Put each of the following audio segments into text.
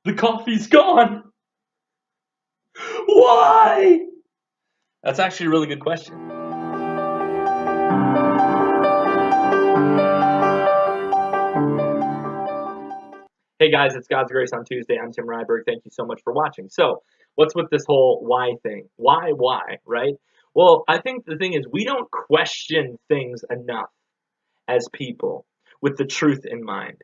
The coffee's gone. Why? That's actually a really good question. Hey guys, it's God's Grace on Tuesday. I'm Tim Ryberg. Thank you so much for watching. So, what's with this whole why thing? Why, right? Well, I think the thing is we don't question things enough as people with the truth in mind.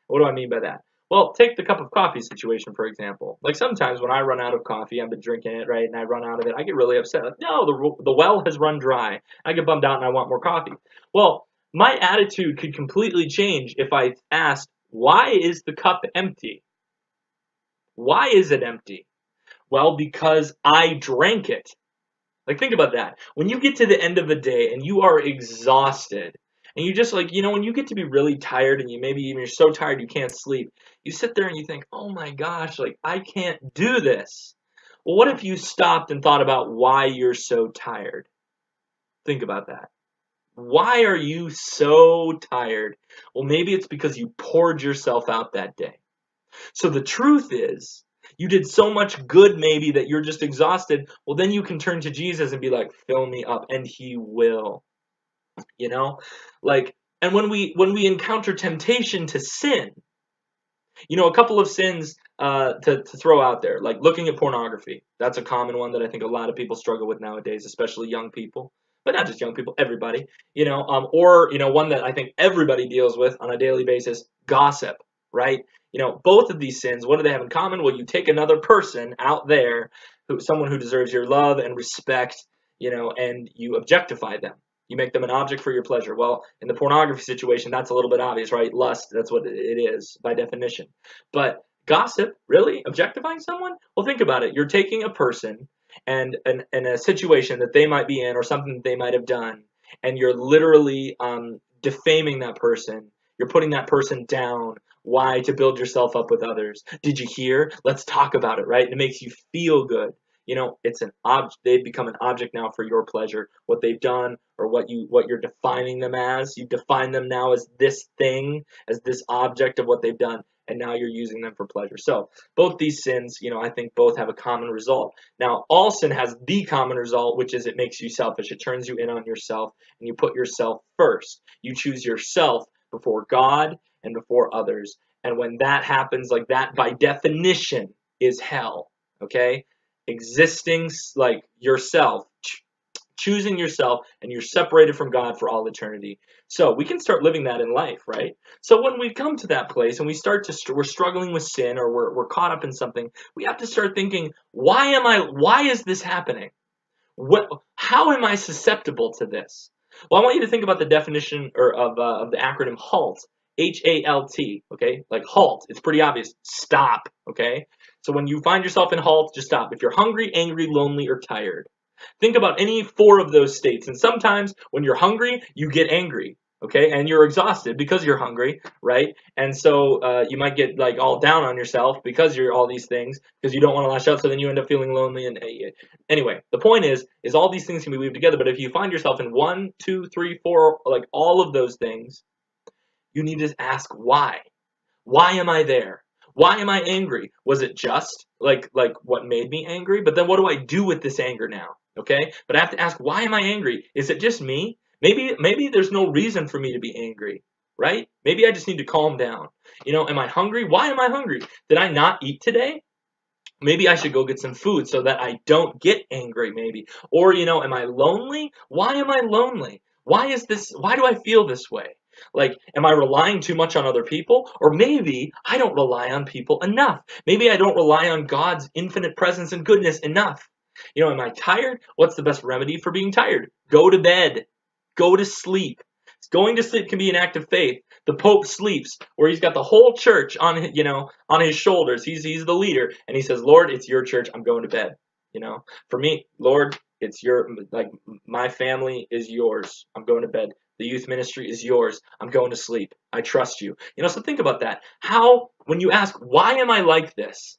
What do I mean by that? Well, take the cup of coffee situation, for example. Like sometimes when I run out of coffee, I've been drinking it, right, and I run out of it, I get really upset. Like, no, the well has run dry. I get bummed out and I want more coffee. Well, my attitude could completely change if I asked, why is the cup empty? Why is it empty? Well, because I drank it. Like, think about that. When you get to the end of the day and you are exhausted, and you just like, when you get to be really tired and you maybe even you're so tired you can't sleep, you sit there and you think, oh my gosh, like, I can't do this. Well, what if you stopped and thought about why you're so tired? Think about that. Why are you so tired? Well, maybe it's because you poured yourself out that day. So the truth is, you did so much good maybe that you're just exhausted. Well, then you can turn to Jesus and be like, fill me up, and he will. You know? Like, and when we encounter temptation to sin, a couple of sins to throw out there, like looking at pornography. That's a common one that I think a lot of people struggle with nowadays, especially young people. But not just young people, everybody. Or one that I think everybody deals with on a daily basis, gossip, right? Both of these sins, what do they have in common? Well, you take another person out there, someone who deserves your love and respect, and you objectify them. You make them an object for your pleasure. Well, in the pornography situation, that's a little bit obvious, right? Lust, that's what it is by definition. But gossip, really? Objectifying someone? Well, think about it. You're taking a person and a situation that they might be in or something that they might have done, and you're literally defaming that person. You're putting that person down. Why? To build yourself up with others. Did you hear? Let's talk about it, right? And it makes you feel good. It's an object. They've become an object now for your pleasure. What they've done or what you're defining them as, you define them now as this thing, as this object of what they've done, and now you're using them for pleasure. So both these sins, I think both have a common result. Now, all sin has the common result, which is it makes you selfish. It turns you in on yourself, and you put yourself first. You choose yourself before God and before others. And when that happens, like that, by definition, is hell. Okay? Existing like yourself, choosing yourself, and you're separated from God for all eternity. So we can start living that in life, right? So when we come to that place and we start to we're struggling with sin or we're caught up in something, we have to start thinking, why is this happening? How am I susceptible to this? Well, I want you to think about the definition of the acronym HALT. HALT, okay? Like halt. It's pretty obvious. Stop, okay? So when you find yourself in halt, just stop. If you're hungry, angry, lonely, or tired, think about any four of those states. And sometimes when you're hungry, you get angry, okay? And you're exhausted because you're hungry, right? And so you might get like all down on yourself because you're all these things because you don't want to lash out. So then you end up feeling lonely. And anyway, the point is all these things can be weaved together. But if you find yourself in 1, 2, 3, 4, like all of those things, you need to ask why. Why am I there? Why am I angry? Was it just like what made me angry? But then what do I do with this anger now? Okay? But I have to ask, why am I angry? Is it just me? Maybe there's no reason for me to be angry, right? Maybe I just need to calm down. Am I hungry? Why am I hungry? Did I not eat today? Maybe I should go get some food so that I don't get angry, maybe. Or, am I lonely? Why am I lonely? Why do I feel this way? Like, am I relying too much on other people? Or maybe I don't rely on people enough. Maybe I don't rely on God's infinite presence and goodness enough. Am I tired? What's the best remedy for being tired? Go to bed. Go to sleep. Going to sleep can be an act of faith. The Pope sleeps, where he's got the whole church on his shoulders. He's the leader, and he says, "Lord, it's your church. I'm going to bed." For me, Lord, it's my family is yours. I'm going to bed. The youth ministry is yours. I'm going to sleep. I trust you. So think about that. When you ask, why am I like this?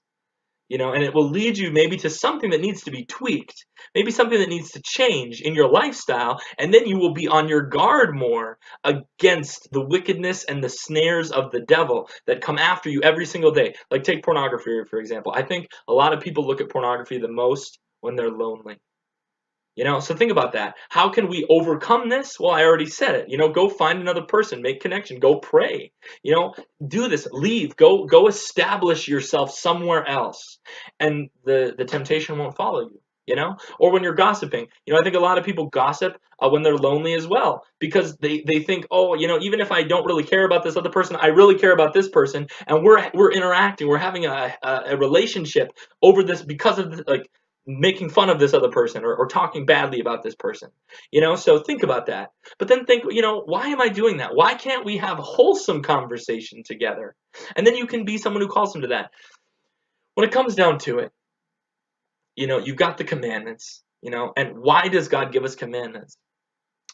And it will lead you maybe to something that needs to be tweaked, maybe something that needs to change in your lifestyle, and then you will be on your guard more against the wickedness and the snares of the devil that come after you every single day. Like take pornography, for example. I think a lot of people look at pornography the most when they're lonely. So think about that. How can we overcome this? Well, I already said it. Go find another person, make connection, go pray. Do this, leave, go establish yourself somewhere else, and the temptation won't follow you. Or when you're gossiping. I think a lot of people gossip when they're lonely as well, because they think, oh, even if I don't really care about this other person, I really care about this person, and we're interacting, we're having a relationship over this because of like making fun of this other person or talking badly about this person. So think about that. But then think, why am I doing that? Why can't we have wholesome conversation together? And then you can be someone who calls them to that. When it comes down to it, you've got the commandments, and why does God give us commandments?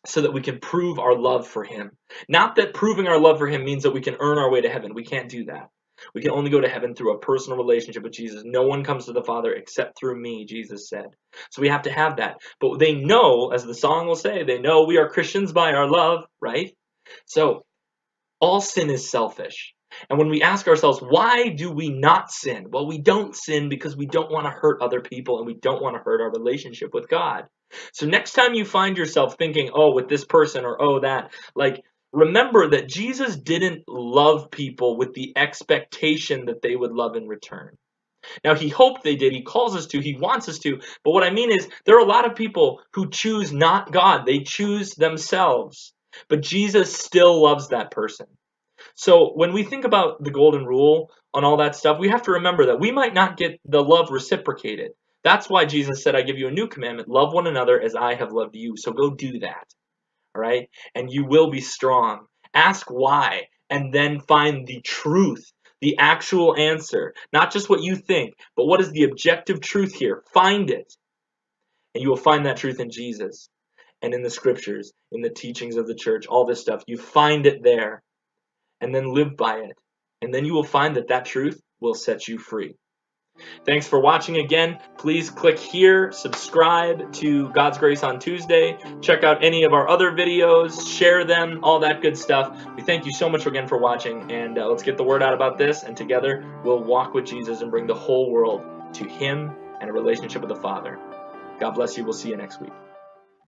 So that we can prove our love for him. Not that proving our love for him means that we can earn our way to heaven. We can't do that. We can only go to heaven through a personal relationship with Jesus. No one comes to the Father except through me, Jesus said. So we have to have that. But they know, as the song will say, they know we are Christians by our love, right? So all sin is selfish. And when we ask ourselves, why do we not sin? Well, we don't sin because we don't want to hurt other people and we don't want to hurt our relationship with God. So next time you find yourself thinking, oh, with this person or oh, that, remember that Jesus didn't love people with the expectation that they would love in return. Now, he hoped they did. He calls us to. He wants us to. But what I mean is there are a lot of people who choose not God. They choose themselves. But Jesus still loves that person. So when we think about the golden rule on all that stuff, we have to remember that we might not get the love reciprocated. That's why Jesus said, I give you a new commandment, love one another as I have loved you. So go do that, all right? And you will be strong. Ask why, and then find the truth, the actual answer. Not just what you think, but what is the objective truth here? Find it. And you will find that truth in Jesus and in the scriptures, in the teachings of the church, all this stuff. You find it there. And then live by it. And then you will find that that truth will set you free. Thanks for watching again. Please click here, subscribe to God's Grace on Tuesday. Check out any of our other videos, share them, all that good stuff. We thank you so much again for watching, and let's get the word out about this, and together we'll walk with Jesus and bring the whole world to him and a relationship with the Father. God bless you. We'll see you next week.